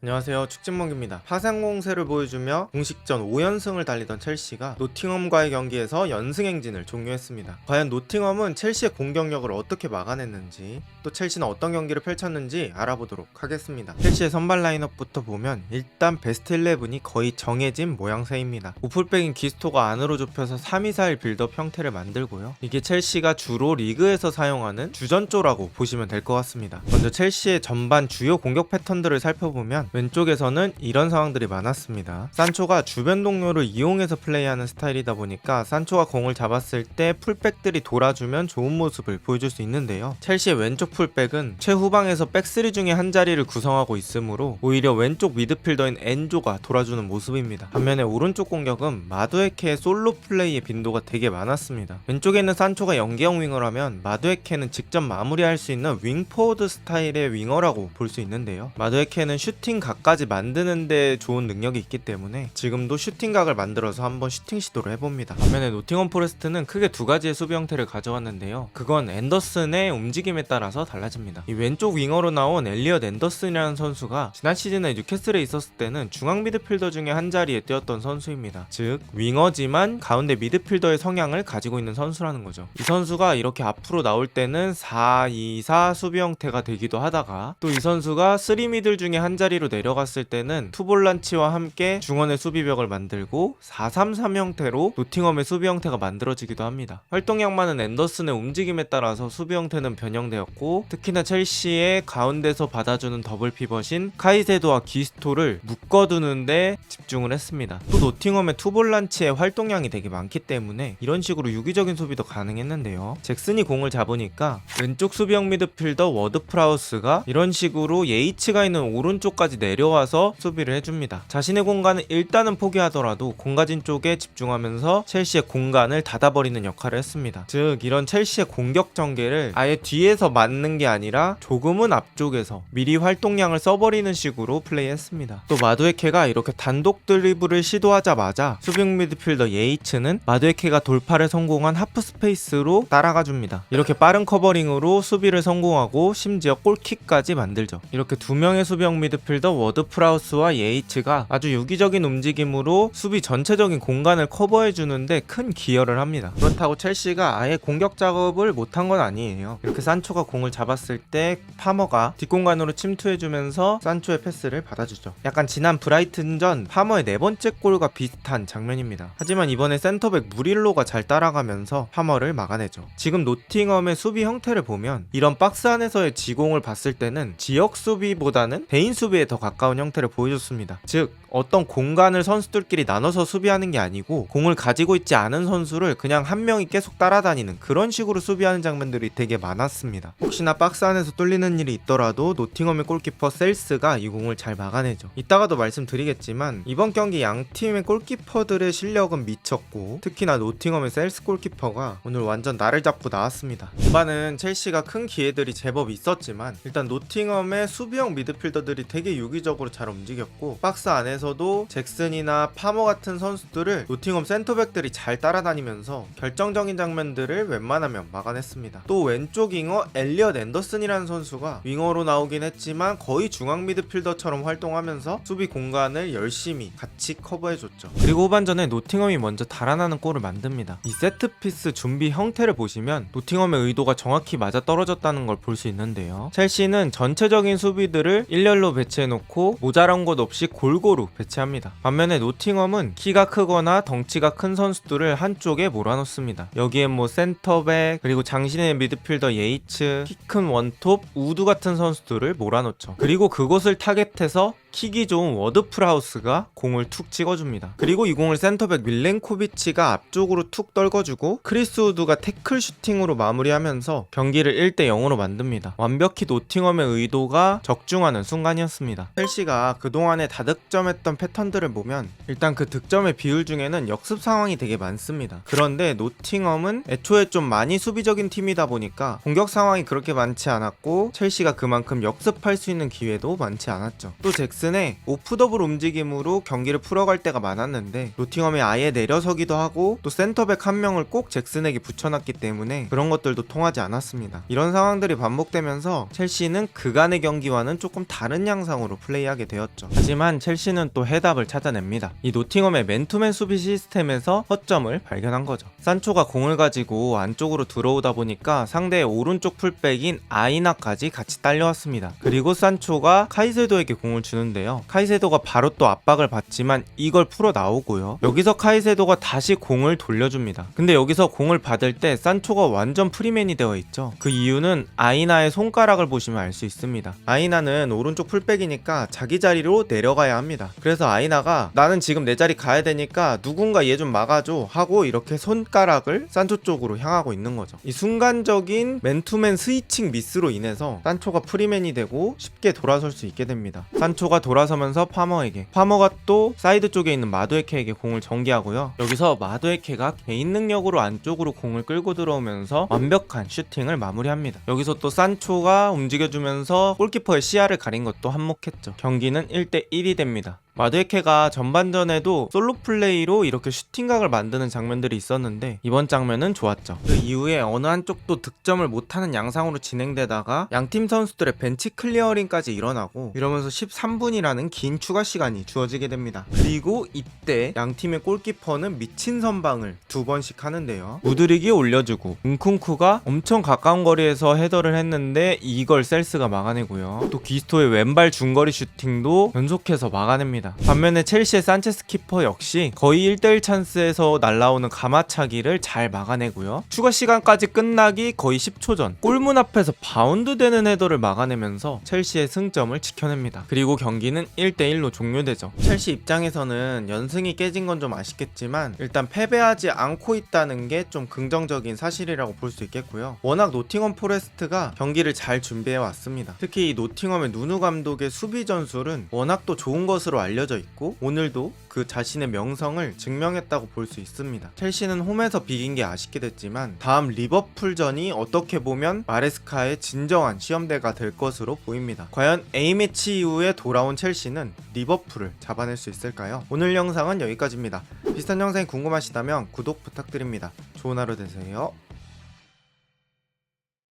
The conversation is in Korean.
안녕하세요, 축진몽입니다. 파상 공세를 보여주며 공식전 5연승을 달리던 첼시가 노팅엄과의 경기에서 연승 행진을 종료했습니다. 과연 노팅엄은 첼시의 공격력을 어떻게 막아냈는지, 또 첼시는 어떤 경기를 펼쳤는지 알아보도록 하겠습니다. 첼시의 선발 라인업부터 보면 일단 베스트 11이 거의 정해진 모양새입니다. 우풀백인 기스토가 안으로 좁혀서 3-2-4-1 빌드업 형태를 만들고요. 이게 첼시가 주로 리그에서 사용하는 주전조라고 보시면 될 것 같습니다. 먼저 첼시의 전반 주요 공격 패턴들을 살펴보면 왼쪽에서는 이런 상황들이 많았습니다. 산초가 주변 동료를 이용해서 플레이하는 스타일이다 보니까 산초가 공을 잡았을 때 풀백들이 돌아주면 좋은 모습을 보여줄 수 있는데요. 첼시의 왼쪽 풀백은 최후방에서 백3 중에 한 자리를 구성하고 있으므로 오히려 왼쪽 미드필더인 엔조가 돌아주는 모습입니다. 반면에 오른쪽 공격은 마두에케의 솔로 플레이의 빈도가 되게 많았습니다. 왼쪽에 있는 산초가 연계형 윙어라면 마두에케는 직접 마무리할 수 있는 윙포워드 스타일의 윙어라고 볼 수 있는데요. 마두에케는 슈팅 각까지 만드는데 좋은 능력이 있기 때문에 지금도 슈팅각을 만들어서 한번 슈팅 시도를 해봅니다. 반면에 노팅엄 포레스트는 크게 두 가지의 수비 형태를 가져왔는데요. 그건 앤더슨의 움직임에 따라서 달라집니다. 이 왼쪽 윙어로 나온 엘리엇 앤더슨이라는 선수가 지난 시즌에 뉴캐슬에 있었을 때는 중앙 미드필더 중에 한 자리에 뛰었던 선수입니다. 즉 윙어지만 가운데 미드필더의 성향을 가지고 있는 선수라는 거죠. 이 선수가 이렇게 앞으로 나올 때는 4-2-4 수비 형태가 되기도 하다가 또 이 선수가 3미들 중에 한 자리로 내려갔을 때는 투볼란치와 함께 중원의 수비벽을 만들고 4-3-3 형태로 노팅엄의 수비 형태가 만들어지기도 합니다. 활동량 많은 앤더슨의 움직임에 따라서 수비 형태는 변형되었고, 특히나 첼시의 가운데서 받아주는 더블 피벗인 카이세도와 기스토를 묶어두는데 집중을 했습니다. 또 노팅엄의 투볼란치의 활동량이 되게 많기 때문에 이런 식으로 유기적인 수비도 가능했는데요. 잭슨이 공을 잡으니까 왼쪽 수비형 미드필더 워드프라우스가 이런 식으로 예이츠가 있는 오른쪽까지 내려와서 수비를 해줍니다. 자신의 공간은 일단은 포기하더라도 공가진 쪽에 집중하면서 첼시의 공간을 닫아버리는 역할을 했습니다. 즉 이런 첼시의 공격 전개를 아예 뒤에서 맞는 게 아니라 조금은 앞쪽에서 미리 활동량을 써버리는 식으로 플레이했습니다. 또 마두에케가 이렇게 단독 드리블을 시도하자마자 수비형 미드필더 예이츠는 마두에케가 돌파를 성공한 하프 스페이스로 따라가줍니다. 이렇게 빠른 커버링으로 수비를 성공하고 심지어 골킥까지 만들죠. 이렇게 두 명의 수비형 미드필더 워드프라우스와 예이츠가 아주 유기적인 움직임으로 수비 전체적인 공간을 커버해주는데 큰 기여를 합니다. 그렇다고 첼시가 아예 공격 작업을 못한 건 아니에요. 이렇게 산초가 공을 잡았을 때 파머가 뒷공간으로 침투해주면서 산초의 패스를 받아주죠. 약간 지난 브라이튼전 파머의 네 번째 골과 비슷한 장면입니다. 하지만 이번에 센터백 무릴로가 잘 따라가면서 파머를 막아내죠. 지금 노팅엄의 수비 형태를 보면 이런 박스 안에서의 지공을 봤을 때는 지역 수비보다는 개인 수비에 더 가까운 형태를 보여줬습니다. 즉 어떤 공간을 선수들끼리 나눠서 수비하는 게 아니고 공을 가지고 있지 않은 선수를 그냥 한 명이 계속 따라다니는 그런 식으로 수비하는 장면들이 되게 많았습니다. 혹시나 박스 안에서 뚫리는 일이 있더라도 노팅엄의 골키퍼 셀스가 이 공을 잘 막아내죠. 이따가도 말씀드리겠지만 이번 경기 양 팀의 골키퍼들의 실력은 미쳤고, 특히나 노팅엄의 셀스 골키퍼가 오늘 완전 날을 잡고 나왔습니다. 후반은 첼시가 큰 기회들이 제법 있었지만 일단 노팅엄의 수비형 미드필더들이 되게 유기적으로 잘 움직였고, 박스 안에서도 잭슨이나 파머 같은 선수들을 노팅엄 센터백들이 잘 따라다니면서 결정적인 장면들을 웬만하면 막아냈습니다. 또 왼쪽 윙어 엘리엇 앤더슨이라는 선수가 윙어로 나오긴 했지만 거의 중앙 미드필더처럼 활동하면서 수비 공간을 열심히 같이 커버해줬죠. 그리고 후반전에 노팅엄이 먼저 달아나는 골을 만듭니다. 이 세트피스 준비 형태를 보시면 노팅엄의 의도가 정확히 맞아떨어졌다는 걸 볼 수 있는데요. 첼시는 전체적인 수비들을 일렬로 배치해놓고 모자란 곳 없이 골고루 배치합니다. 반면에 노팅엄은 키가 크거나 덩치가 큰 선수들을 한쪽에 몰아놓습니다. 여기에 뭐 센터백, 그리고 장신의 미드필더 예이츠, 키 큰 원톱, 우드 같은 선수들을 몰아놓죠. 그리고 그곳을 타겟해서 킥이 좋은 워드프라우스가 공을 툭 찍어줍니다. 그리고 이 공을 센터백 밀렌코비치가 앞쪽으로 툭 떨궈주고 크리스 우드가 태클 슈팅으로 마무리하면서 경기를 1-0으로 만듭니다. 완벽히 노팅엄의 의도가 적중하는 순간이었습니다. 첼시가 그동안에 다득점했던 패턴들을 보면 일단 그 득점의 비율 중에는 역습 상황이 되게 많습니다. 그런데 노팅엄은 애초에 좀 많이 수비적인 팀이다 보니까 공격 상황이 그렇게 많지 않았고 첼시가 그만큼 역습할 수 있는 기회도 많지 않았죠. 또 잭슨 잭슨의 오프더블 움직임으로 경기를 풀어갈 때가 많았는데 노팅엄이 아예 내려서기도 하고 또 센터백 한 명을 꼭 잭슨에게 붙여놨기 때문에 그런 것들도 통하지 않았습니다. 이런 상황들이 반복되면서 첼시는 그간의 경기와는 조금 다른 양상으로 플레이하게 되었죠. 하지만 첼시는 또 해답을 찾아냅니다. 이 노팅엄의 맨투맨 수비 시스템에서 허점을 발견한 거죠. 산초가 공을 가지고 안쪽으로 들어오다 보니까 상대의 오른쪽 풀백인 아이나까지 같이 딸려왔습니다. 그리고 산초가 카이세도에게 공을 주는데요. 카이세도가 바로 또 압박을 받지만 이걸 풀어 나오고요. 여기서 카이세도가 다시 공을 돌려줍니다. 근데 여기서 공을 받을 때 산초가 완전 프리맨이 되어 있죠. 그 이유는 아이나의 손가락을 보시면 알 수 있습니다. 아이나는 오른쪽 풀백이니까 자기 자리로 내려가야 합니다. 그래서 아이나가 나는 지금 내 자리 가야 되니까 누군가 얘 좀 막아줘 하고 이렇게 손가락을 산초 쪽으로 향하고 있는 거죠. 이 순간적인 맨투맨 스위칭 미스로 인해서 산초가 프리맨이 되고 쉽게 돌아설 수 있게 됩니다. 산초가 돌아서면서 파머에게, 파머가 또 사이드 쪽에 있는 마두에케에게 공을 전개하고요. 여기서 마두에케가 개인 능력으로 안쪽으로 공을 끌고 들어오면서 완벽한 슈팅을 마무리합니다. 여기서 또 산초가 움직여주면서 골키퍼의 시야를 가린 것도 한몫했죠. 경기는 1대1이 됩니다. 마두에케가 전반전에도 솔로 플레이로 이렇게 슈팅각을 만드는 장면들이 있었는데 이번 장면은 좋았죠. 그 이후에 어느 한쪽도 득점을 못하는 양상으로 진행되다가 양팀 선수들의 벤치 클리어링까지 일어나고 이러면서 13분이라는 긴 추가 시간이 주어지게 됩니다. 그리고 이때 양팀의 골키퍼는 미친 선방을 2번씩 하는데요. 무드릭이 올려주고 은쿵쿠가 엄청 가까운 거리에서 헤더를 했는데 이걸 셀스가 막아내고요. 또 기스토의 왼발 중거리 슈팅도 연속해서 막아냅니다. 반면에 첼시의 산체스 키퍼 역시 거의 1대1 찬스에서 날라오는 가마차기를 잘 막아내고요. 추가 시간까지 끝나기 거의 10초 전 골문 앞에서 바운드 되는 헤더를 막아내면서 첼시의 승점을 지켜냅니다. 그리고 경기는 1대1로 종료되죠. 첼시 입장에서는 연승이 깨진 건 좀 아쉽겠지만 일단 패배하지 않고 있다는 게 좀 긍정적인 사실이라고 볼 수 있겠고요. 워낙 노팅엄 포레스트가 경기를 잘 준비해 왔습니다. 특히 이 노팅엄의 누누 감독의 수비 전술은 워낙 또 좋은 것으로 알려져 있고 오늘도 그 자신의 명성을 증명했다고 볼 수 있습니다. 첼시는 홈에서 비긴 게 아쉽게 됐지만 다음 리버풀전이 어떻게 보면 마레스카의 진정한 시험대가 될 것으로 보입니다. 과연 A매치 이후에 돌아온 첼시는 리버풀을 잡아낼 수 있을까요? 오늘 영상은 여기까지입니다. 비슷한 영상이 궁금하시다면 구독 부탁드립니다. 좋은 하루 되세요.